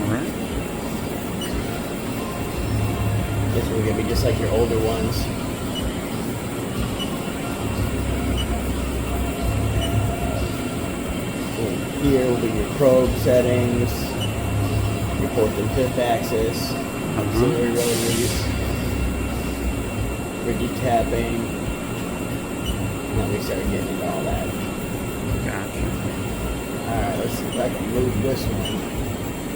Alright. This one's gonna be just like your older ones. Here will be your probe settings, your 4th and 5th axis, auxiliary rotors, rigid tapping, and then we start getting into all that. Gotcha. Alright, let's see if I can move this one.